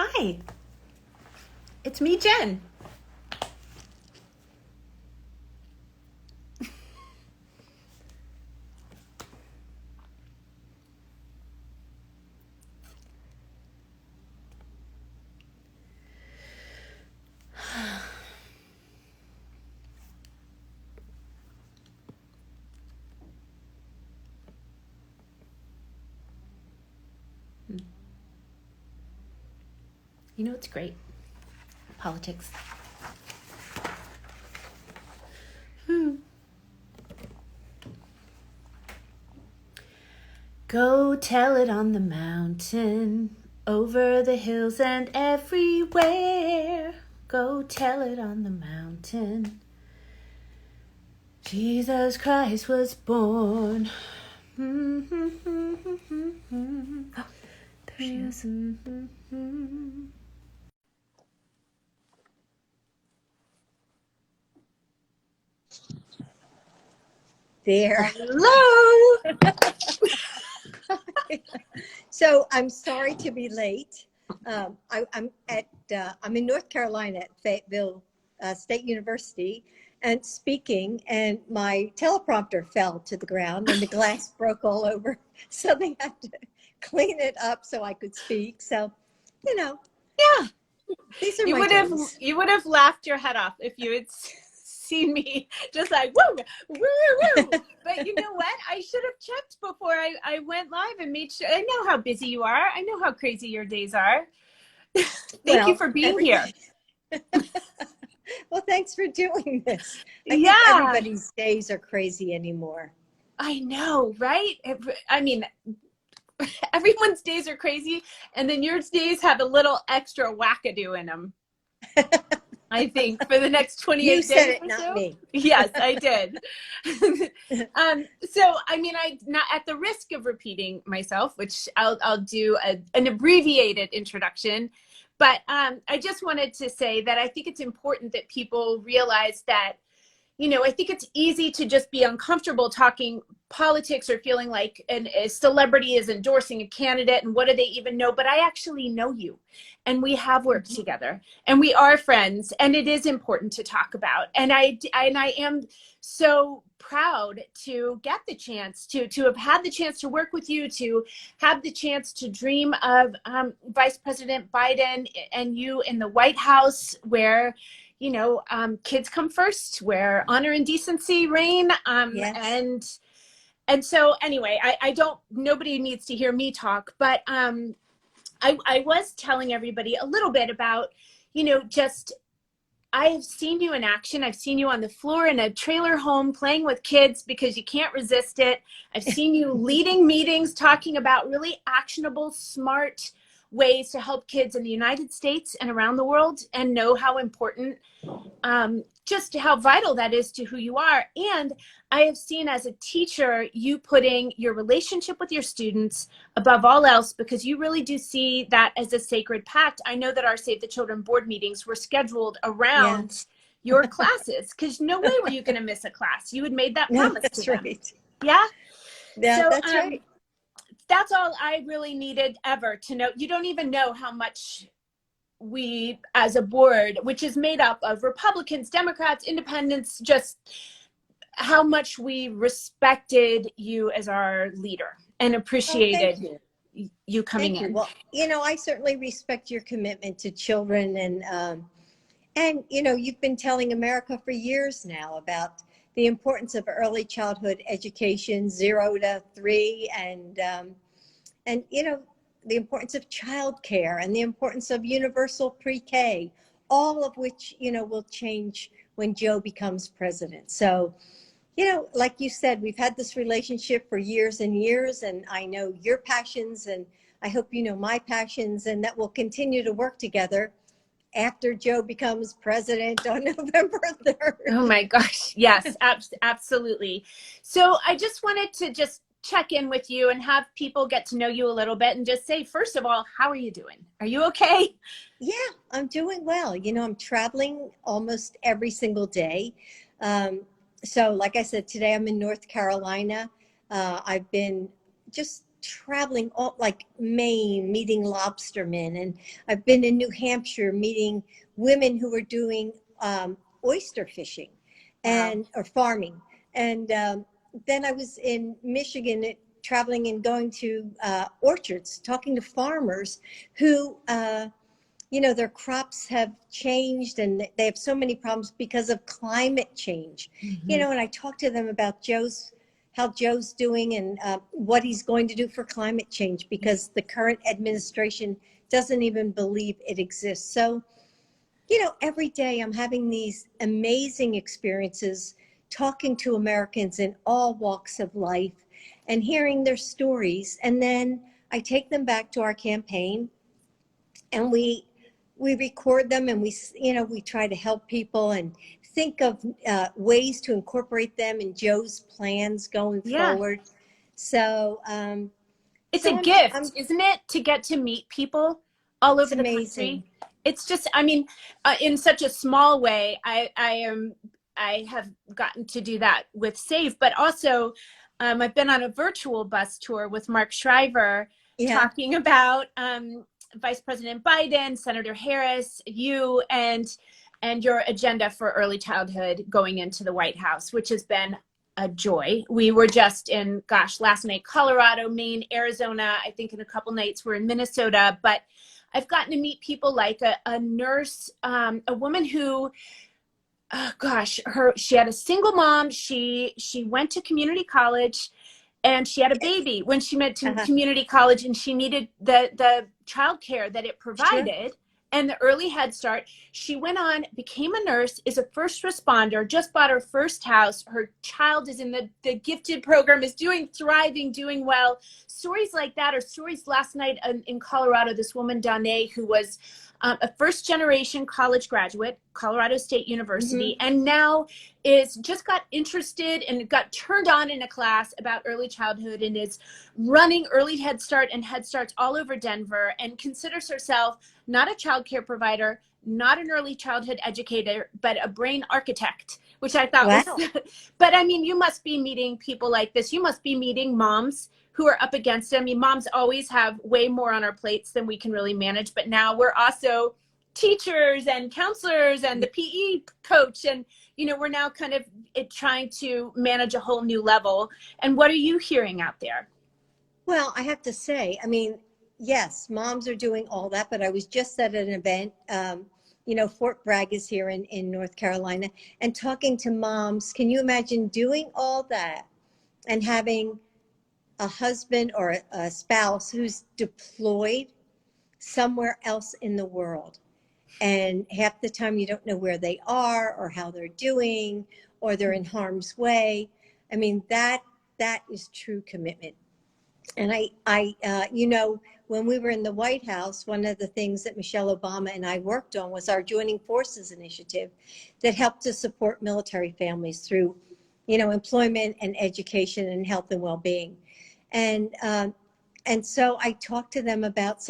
Hi, it's me, Jen. You know, it's great. Politics. Go tell it on the mountain, over the hills and everywhere. Go tell it on the mountain. Jesus Christ was born. Oh, there she is. There. Hello. So I'm sorry to be late. I'm in North Carolina at Fayetteville State University and speaking, and my teleprompter fell to the ground and the glass broke all over. So they had to clean it up so I could speak. So, Yeah. these are You would have laughed your head off if you had seen me just like woo, woo, woo. But you know what? I should have checked before I went live and made sure. I know how busy you are. I know how crazy your days are. Thank you for being here. Well, thanks for doing this. I think everybody's days are crazy anymore. I know, right? I mean, everyone's days are crazy, and then your days have a little extra wackadoo in them. I think for the next 28 days. You said it, not me. Yes, I did. So, I mean, not at the risk of repeating myself, which I'll do an abbreviated introduction. But I just wanted to say that I think it's important that people realize that, I think it's easy to just be uncomfortable talking politics or feeling like a celebrity is endorsing a candidate and what do they even know? But I actually know you and we have worked together and we are friends and it is important to talk about. And I am so proud to get the chance to have had the chance to work with you, to have the chance to dream of Vice President Biden and you in the White House where kids come first, where honor and decency reign. Yes. And so anyway, nobody needs to hear me talk, but I was telling everybody a little bit about, I have seen you in action. I've seen you on the floor in a trailer home playing with kids because you can't resist it. I've seen you leading meetings, talking about really actionable, smart ways to help kids in the United States and around the world and know how important, just how vital that is to who you are. And I have seen as a teacher, you putting your relationship with your students above all else, because you really do see that as a sacred pact. I know that our Save the Children board meetings were scheduled around your classes, because no way were you going to miss a class. You had made that promise to them. Right. Yeah? Yeah, so, that's right. That's all I really needed ever to know. You don't even know how much we as a board, which is made up of Republicans, Democrats, Independents, just how much we respected you as our leader and appreciated you coming in. Well, I certainly respect your commitment to children and you've been telling America for years now about the importance of early childhood education, 0 to 3, and the importance of childcare and the importance of universal pre-K, all of which, will change when Joe becomes president. So, like you said, we've had this relationship for years and years, and I know your passions, and I hope you know my passions, and that we'll continue to work together after Joe becomes president on November 3rd. Oh my gosh. Yes, absolutely. So I just wanted to check in with you and have people get to know you a little bit and just say, first of all, how are you doing? Are you okay? Yeah, I'm doing well. I'm traveling almost every single day. So like I said, today I'm in North Carolina. I've been just traveling all like Maine, meeting lobstermen, and I've been in New Hampshire meeting women who are doing oyster fishing Wow. and or farming. And then I was in Michigan traveling and going to orchards, talking to farmers who their crops have changed and they have so many problems because of climate change. Mm-hmm. And I talked to them about how Joe's doing and what he's going to do for climate change, because the current administration doesn't even believe it exists. So, every day I'm having these amazing experiences talking to Americans in all walks of life and hearing their stories. And then I take them back to our campaign and we record them, and we try to help people and think of ways to incorporate them in Joe's plans going Yeah. forward. So It's a I'm gift, isn't it, to get to meet people all it's over the amazing. country? It's just, I mean, in such a small way, I have gotten to do that with Save, but also I've been on a virtual bus tour with Mark Shriver Yeah. talking about Vice President Biden, Senator Harris, you, and your agenda for early childhood going into the White House, which has been a joy. We were just in, last night, Colorado, Maine, Arizona. I think in a couple nights we're in Minnesota. But I've gotten to meet people like a nurse, a woman who, she had a single mom. She went to community college, and she had a baby when she went to Uh-huh. community college, and she needed the childcare that it Sure. provided and the early Head Start. She went on, became a nurse, is a first responder, just bought her first house. Her child is in the gifted program, is thriving, doing well. Stories like that, or stories last night in Colorado, this woman, Danae, who was a first generation college graduate, Colorado State University, Mm-hmm. and now is just got interested and got turned on in a class about early childhood, and is running early Head Start and Head Starts all over Denver, and considers herself not a child care provider, not an early childhood educator, but a brain architect, which I thought Wow. was, but I mean, you must be meeting people like this. You must be meeting moms who are up against it. I mean, moms always have way more on our plates than we can really manage, but now we're also teachers and counselors and the PE coach, and we're now kind of trying to manage a whole new level. And what are you hearing out there? Well, I have to say, I mean, yes, moms are doing all that, but I was just at an event, Fort Bragg is here in North Carolina, and talking to moms. Can you imagine doing all that and having a husband or a spouse who's deployed somewhere else in the world? And half the time you don't know where they are or how they're doing, or they're in harm's way. I mean, that is true commitment. And when we were in the White House, one of the things that Michelle Obama and I worked on was our Joining Forces initiative that helped to support military families through, employment and education and health and well-being. And so I talked to them about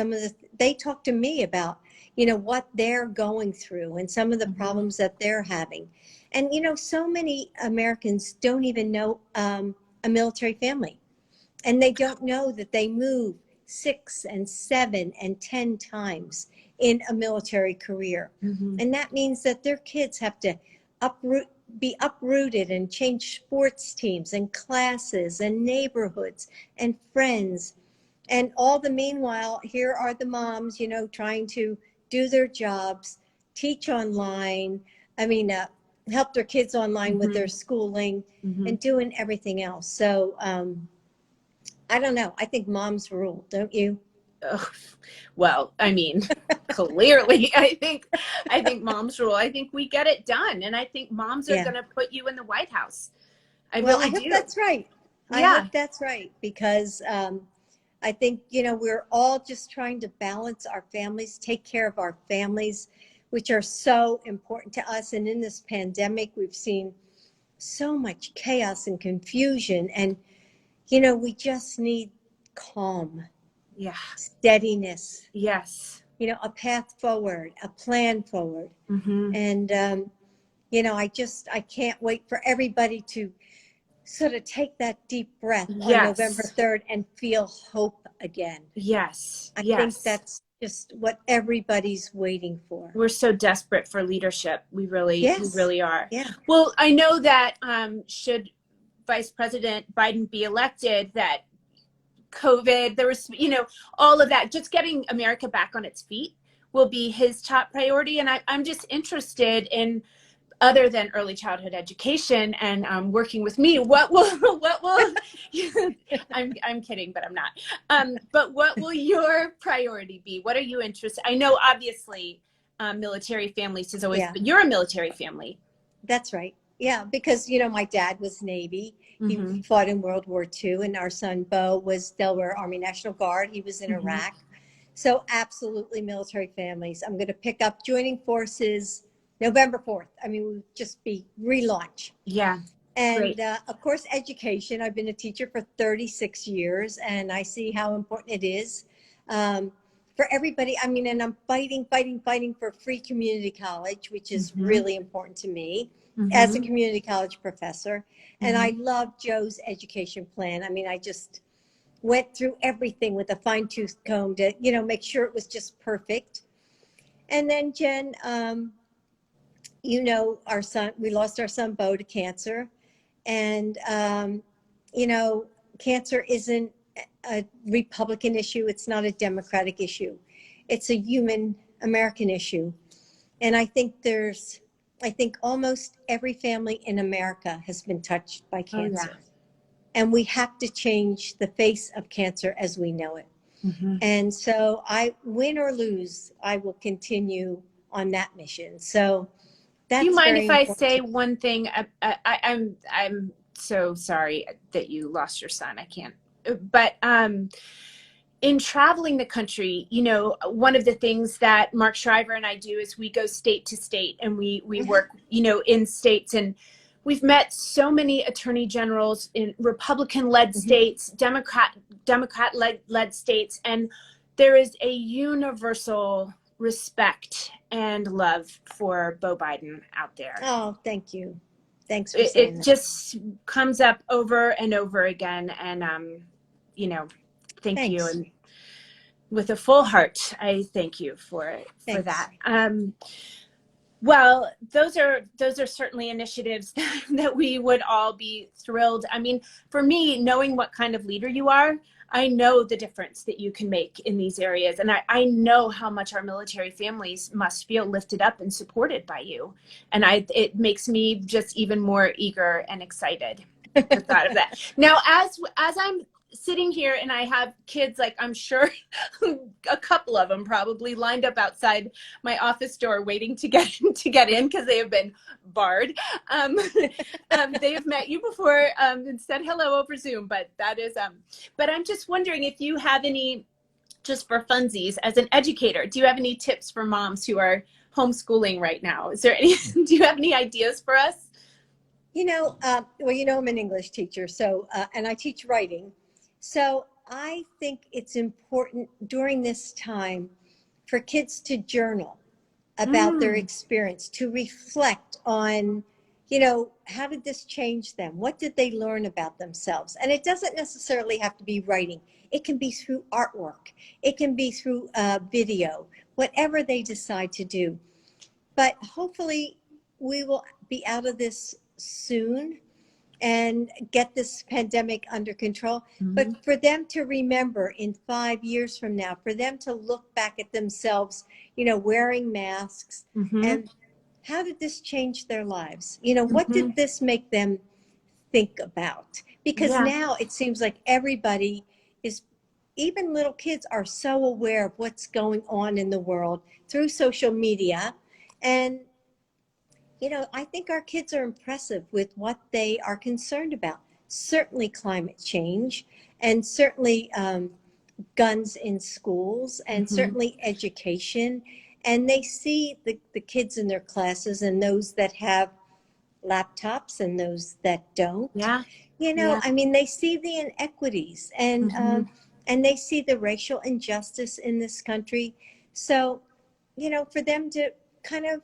they talked to me about, what they're going through and some of the problems that they're having. And, so many Americans don't even know a military family. And they don't know that they move 6 and 7 and 10 times in a military career. Mm-hmm. And that means that their kids have to be uprooted and change sports teams and classes and neighborhoods and friends. And all the meanwhile, here are the moms, trying to do their jobs, teach online. I mean, help their kids online with their schooling and doing everything else. So, I don't know. I think moms rule, don't you? Oh, well, I mean, clearly, I think moms rule. I think we get it done, and I think moms are Yeah. going to put you in the White House. I Well, really I hope do. that's right. I Yeah. hope that's right, because I think, we're all just trying to balance our families, take care of our families, which are so important to us. And in this pandemic, we've seen so much chaos and confusion, and we just need calm, Yeah. steadiness, Yes. a path forward, a plan forward. Mm-hmm. And, I can't wait for everybody to sort of take that deep breath on November Yes. 3rd and feel hope again. Yes. I think Yes. that's just what everybody's waiting for. We're so desperate for leadership. We Yes. really are. Yeah. Well, I know that should Vice President Biden be elected, that COVID, there was, all of that, just getting America back on its feet will be his top priority. And I'm just interested in, other than early childhood education and working with me, what will I'm kidding, but I'm not. But what will your priority be? What are you interested? I know obviously military families is always, Yeah. but you're a military family. That's right. Yeah, because my dad was Navy. Mm-hmm. He fought in World War II, and our son Bo was Delaware Army National Guard. He was in Mm-hmm. Iraq. So absolutely military families. I'm going to pick up joining forces November 4th. I mean, we'll just be relaunch. Yeah. And Great. of course, education. I've been a teacher for 36 years, and I see how important it is for everybody. I mean, and I'm fighting for free community college, which is Mm-hmm. really important to me as a Mm-hmm. community college professor. And Mm-hmm. I love Joe's education plan. I mean, I just went through everything with a fine-tooth comb to, make sure it was just perfect. And then Jen, our son, we lost our son Bo to cancer. And, cancer isn't a Republican issue. It's not a Democratic issue. It's a human American issue. And I think almost every family in America has been touched by cancer. Oh, yeah. And we have to change the face of cancer as we know it. Mm-hmm. And so win or lose, I will continue on that mission. So that's Do you mind very if I important. say one thing? I'm so sorry that you lost your son. I can't. But in traveling the country, one of the things that Mark Shriver and I do is we go state to state, and we work, in states, and we've met so many attorney generals in Republican-led states, Democrat-led states, and there is a universal respect and love for Beau Biden out there. Oh, thank you. Thanks for saying that. It just comes up over and over again, and thank you, and with a full heart, I thank you for that. Well, those are certainly initiatives that we would all be thrilled. I mean, for me, knowing what kind of leader you are, I know the difference that you can make in these areas. And I know how much our military families must feel lifted up and supported by you. And it makes me just even more eager and excited at the thought of that. Now, as I'm sitting here and I have kids, like I'm sure a couple of them probably lined up outside my office door waiting to get in because they have been barred. They have met you before and said hello over Zoom, but that is but I'm just wondering if you have any, just for funsies, as an educator, do you have any tips for moms who are homeschooling right now? Is there any do you have any ideas for us? Well, I'm an English teacher, so and I teach writing. So I think it's important during this time for kids to journal about their experience, to reflect on, how did this change them? What did they learn about themselves? And it doesn't necessarily have to be writing. It can be through artwork. It can be through video, whatever they decide to do. But hopefully we will be out of this soon and get this pandemic under control. Mm-hmm. But for them to remember in 5 years from now, for them to look back at themselves, wearing masks, mm-hmm. and how did this change their lives? What mm-hmm. did this make them think about? Because now it seems like everybody is, even little kids are so aware of what's going on in the world through social media. And I think our kids are impressive with what they are concerned about. Certainly climate change, and certainly guns in schools, and mm-hmm. certainly education. And they see the kids in their classes, and those that have laptops and those that don't. I mean, they see the inequities, and mm-hmm. And they see the racial injustice in this country. So, for them to kind of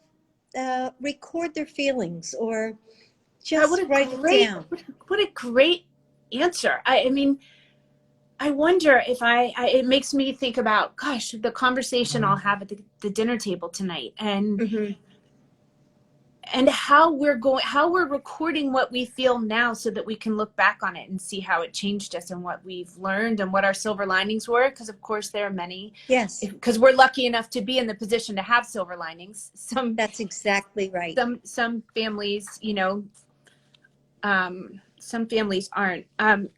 record their feelings or Just write it down. What a great answer. I mean, I wonder if it makes me think about, gosh, the conversation I'll have at the dinner table tonight, and how we're recording what we feel now so that we can look back on it and see how it changed us and what we've learned and what our silver linings were. Because of course there are many. Yes. Because we're lucky enough to be in the position to have silver linings. That's exactly right. Some families, some families aren't.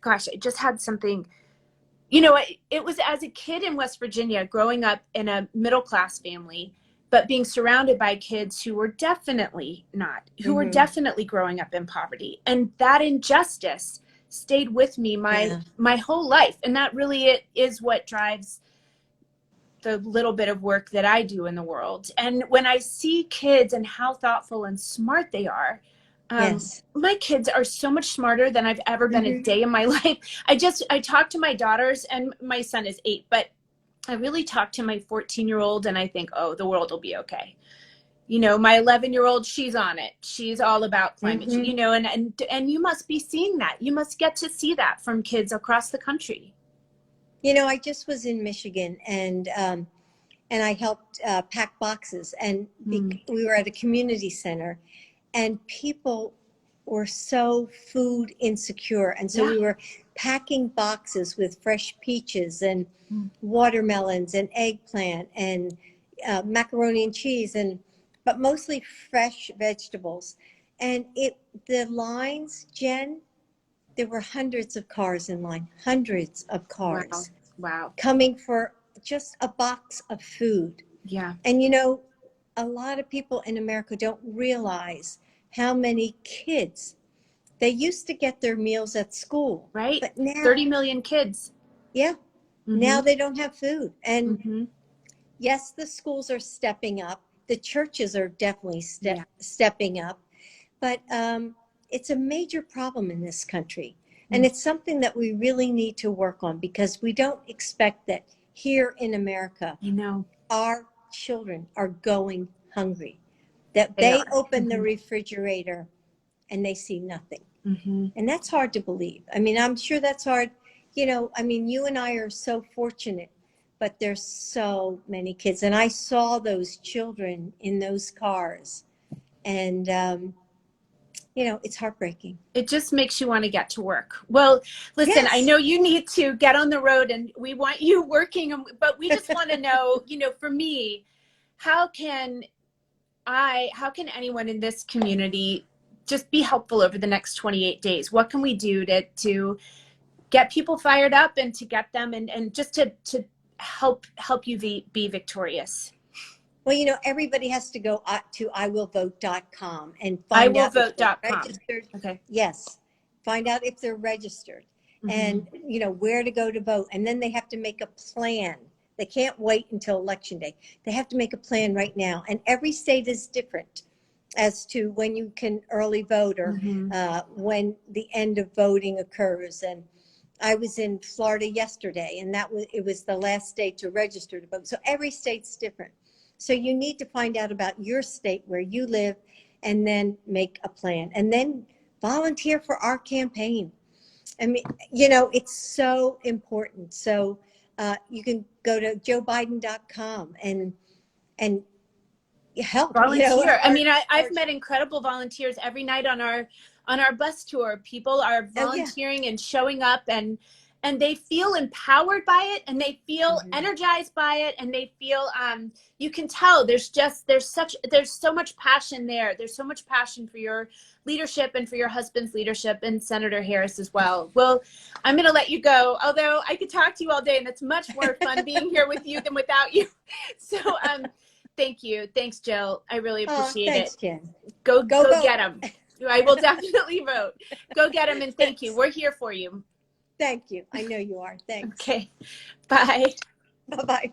Gosh, I just had something. It was as a kid in West Virginia, growing up in a middle-class family, but being surrounded by kids who were definitely were definitely growing up in poverty. And that injustice stayed with me my whole life. And that really is what drives the little bit of work that I do in the world. And when I see kids and how thoughtful and smart they are, my kids are so much smarter than I've ever been a day in my life. I talk to my daughters, and my son is 8, but I really talk to my 14-year-old and I think, oh, the world will be okay. My 11-year-old, she's on it. She's all about climate change, and you must be seeing that. You must get to see that from kids across the country. I just was in Michigan, and I helped pack boxes, and we were at a community center, and people were so food insecure. And so we were packing boxes with fresh peaches and watermelons and eggplant and macaroni and cheese, but mostly fresh vegetables. And the lines, Jen, there were hundreds of cars in line, hundreds of cars. Wow. Coming for just a box of food. Yeah. And a lot of people in America don't realize how many kids, they used to get their meals at school. Right. But now 30 million kids. Yeah. Now they don't have food. And yes, the schools are stepping up. The churches are definitely stepping up. But it's a major problem in this country. And it's something that we really need to work on, because we don't expect that here in America, our children are going hungry, that they open the refrigerator and they see nothing. And that's hard to believe. I mean, I'm sure that's hard. You and I are so fortunate, but there's so many kids. And I saw those children in those cars, and it's heartbreaking. It just makes you want to get to work. Well, listen, I know you need to get on the road, and we want you working, but we just want to know, for me, how can anyone in this community just be helpful over the next 28 days? What can we do to get people fired up and to get them and just to help you be victorious? Well, everybody has to go to iwillvote.com and find out if they're registered. Okay. Yes. Find out if they're registered and, where to go to vote. And then they have to make a plan. They can't wait until Election Day. They have to make a plan right now. And every state is different as to when you can early vote or when the end of voting occurs. And I was in Florida yesterday, and it was the last state to register to vote. So every state's different. So you need to find out about your state where you live, and then make a plan, and then volunteer for our campaign. I mean, it's so important. So you can go to joebiden.com and help. Volunteer. I've met incredible volunteers every night on our bus tour. People are volunteering and showing up, and they feel empowered by it, and they feel energized by it, and they feel you can tell there's so much passion there. There's so much passion for your leadership and for your husband's leadership, and Senator Harris as well. Well, I'm going to let you go, although I could talk to you all day, and it's much more fun being here with you than without you. So thank you. Thanks, Jill. I really appreciate thanks, it. Jen. Go get them. I will definitely vote. Go get them, and thank you. We're here for you. Thank you. I know you are. Thanks. Okay. Bye. Bye-bye.